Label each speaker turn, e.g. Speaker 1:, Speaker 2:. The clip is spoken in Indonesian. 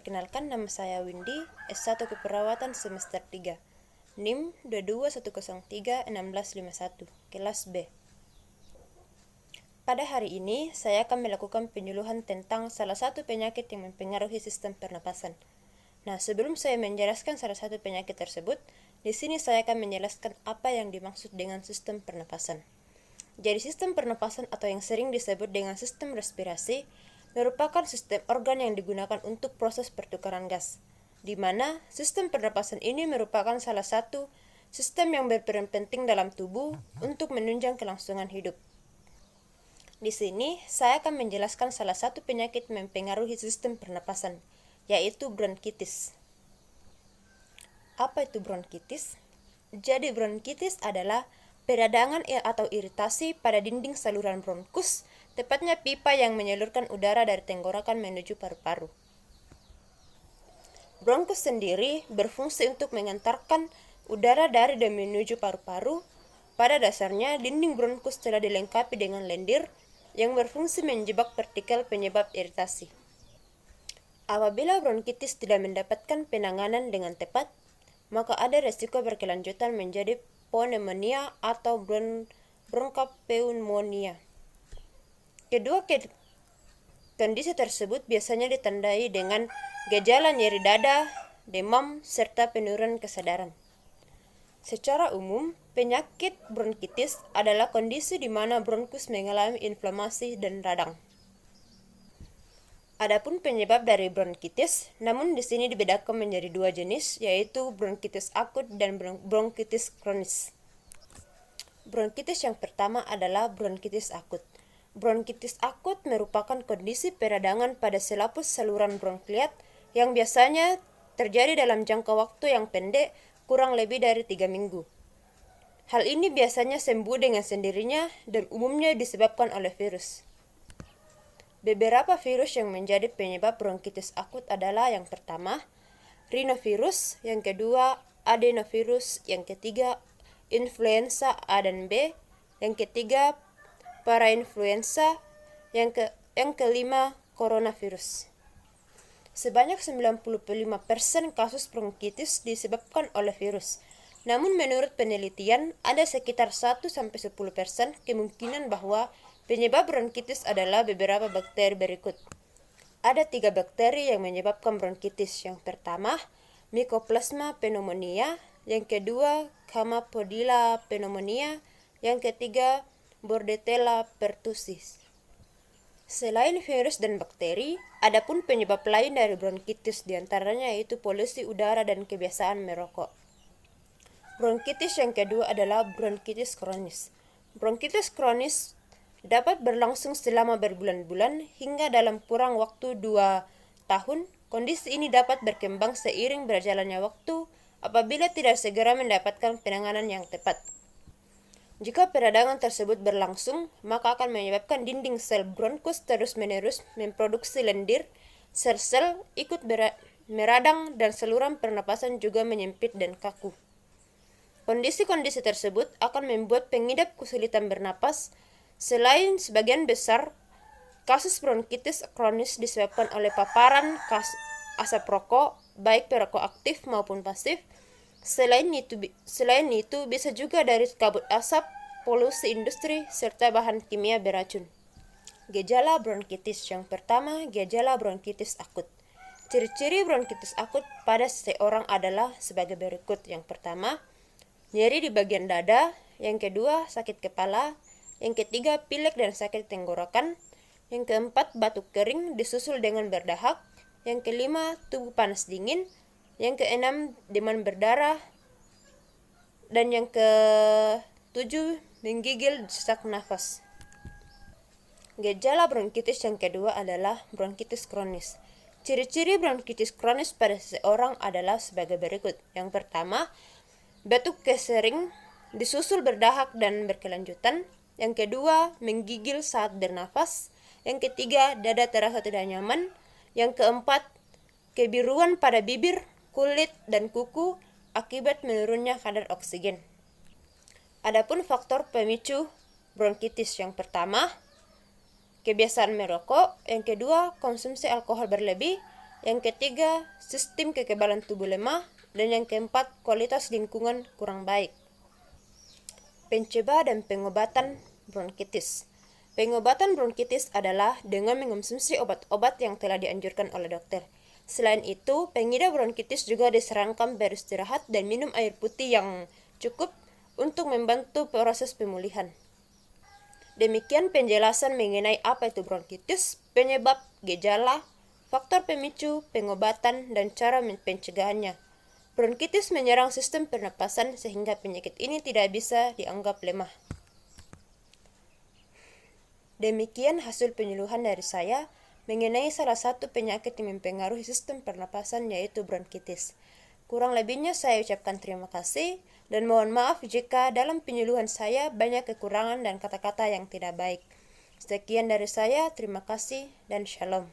Speaker 1: Perkenalkan, nama saya Windy, S1 Keperawatan semester 3, NIM 221031651, kelas B. Pada hari ini, saya akan melakukan penyuluhan tentang salah satu penyakit yang mempengaruhi sistem pernapasan. Nah, sebelum saya menjelaskan salah satu penyakit tersebut, di sini saya akan menjelaskan apa yang dimaksud dengan sistem pernapasan. Jadi, sistem pernapasan atau yang sering disebut dengan sistem respirasi merupakan sistem organ yang digunakan untuk proses pertukaran gas, di mana sistem pernapasan ini merupakan salah satu sistem yang berperan penting dalam tubuh untuk menunjang kelangsungan hidup. Di sini, saya akan menjelaskan salah satu penyakit mempengaruhi sistem pernapasan, yaitu bronkitis. Apa itu bronkitis? Jadi, bronkitis adalah peradangan atau iritasi pada dinding saluran bronkus, tepatnya pipa yang menyalurkan udara dari tenggorokan menuju paru-paru. Bronkus sendiri berfungsi untuk mengantarkan udara dari dan menuju paru-paru. Pada dasarnya, dinding bronkus telah dilengkapi dengan lendir yang berfungsi menjebak partikel penyebab iritasi. Apabila bronkitis tidak mendapatkan penanganan dengan tepat, maka ada resiko berkelanjutan menjadi pneumonia atau bronchopneumonia. Kedua kondisi tersebut biasanya ditandai dengan gejala nyeri dada, demam, serta penurunan kesadaran. Secara umum, penyakit bronkitis adalah kondisi di mana bronkus mengalami inflamasi dan radang. Adapun penyebab dari bronkitis, namun di sini dibedakan menjadi dua jenis, yaitu bronkitis akut dan bronkitis kronis. Bronkitis yang pertama adalah bronkitis akut. Bronkitis akut merupakan kondisi peradangan pada selaput saluran bronkiat yang biasanya terjadi dalam jangka waktu yang pendek, kurang lebih dari 3 minggu. Hal ini biasanya sembuh dengan sendirinya dan umumnya disebabkan oleh virus. Beberapa virus yang menjadi penyebab bronkitis akut adalah yang pertama, rhinovirus, yang kedua, adenovirus, yang ketiga, influenza A dan B, yang ketiga, parainfluenza, yang kelima, coronavirus. Sebanyak 95% kasus bronkitis disebabkan oleh virus. Namun menurut penelitian, ada sekitar 1-10% kemungkinan bahwa penyebab bronkitis adalah beberapa bakteri berikut. Ada 3 bakteri yang menyebabkan bronkitis. Yang pertama, Mycoplasma pneumonia, yang kedua, Haemophilus pneumonia, yang ketiga, Bordetella pertussis. Selain virus dan bakteri, ada pun penyebab lain dari bronkitis, diantaranya yaitu polusi udara dan kebiasaan merokok. Bronkitis yang kedua adalah bronkitis kronis. Bronkitis kronis dapat berlangsung selama berbulan-bulan hingga dalam kurang waktu 2 tahun. Kondisi ini dapat berkembang seiring berjalannya waktu apabila tidak segera mendapatkan penanganan yang tepat. Jika peradangan tersebut berlangsung, maka akan menyebabkan dinding sel bronkus terus-menerus memproduksi lendir, sel-sel ikut meradang, dan saluran pernapasan juga menyempit dan kaku. Kondisi-kondisi tersebut akan membuat pengidap kesulitan bernapas. Selain sebagian besar kasus bronkitis kronis disebabkan oleh paparan asap rokok, baik perokok aktif maupun pasif. Selain itu bisa juga dari kabut asap, polusi industri, serta bahan kimia beracun. Gejala bronkitis yang pertama, gejala bronkitis akut. Ciri-ciri bronkitis akut pada seseorang adalah sebagai berikut. Yang pertama, nyeri di bagian dada. Yang kedua, sakit kepala. Yang ketiga, pilek dan sakit tenggorokan. Yang keempat, batuk kering disusul dengan berdahak. Yang kelima, tubuh panas dingin. Yang keenam, demam berdarah. Dan yang ketujuh, menggigil sesak nafas. Gejala bronkitis yang kedua adalah bronkitis kronis. Ciri-ciri bronkitis kronis pada seseorang adalah sebagai berikut. Yang pertama, batuk sering disusul berdahak dan berkelanjutan. Yang kedua, menggigil saat bernafas. Yang ketiga, dada terasa tidak nyaman. Yang keempat, kebiruan pada bibir, kulit, dan kuku akibat menurunnya kadar oksigen. Adapun faktor pemicu bronkitis yang pertama, kebiasaan merokok. Yang kedua, konsumsi alkohol berlebih. Yang ketiga, sistem kekebalan tubuh lemah. Dan yang keempat, kualitas lingkungan kurang baik. Pencegah dan pengobatan bronkitis. Pengobatan bronkitis adalah dengan mengonsumsi obat-obat yang telah dianjurkan oleh dokter. Selain itu, pengidap bronkitis juga disarankan beristirahat dan minum air putih yang cukup untuk membantu proses pemulihan. Demikian penjelasan mengenai apa itu bronkitis, penyebab, gejala, faktor pemicu, pengobatan, dan cara pencegahannya. Bronkitis menyerang sistem pernapasan sehingga penyakit ini tidak bisa dianggap lemah. Demikian hasil penyuluhan dari saya mengenai salah satu penyakit yang mempengaruhi sistem pernapasan yaitu bronkitis. Kurang lebihnya saya ucapkan terima kasih dan mohon maaf jika dalam penyuluhan saya banyak kekurangan dan kata-kata yang tidak baik. Sekian dari saya, terima kasih dan shalom.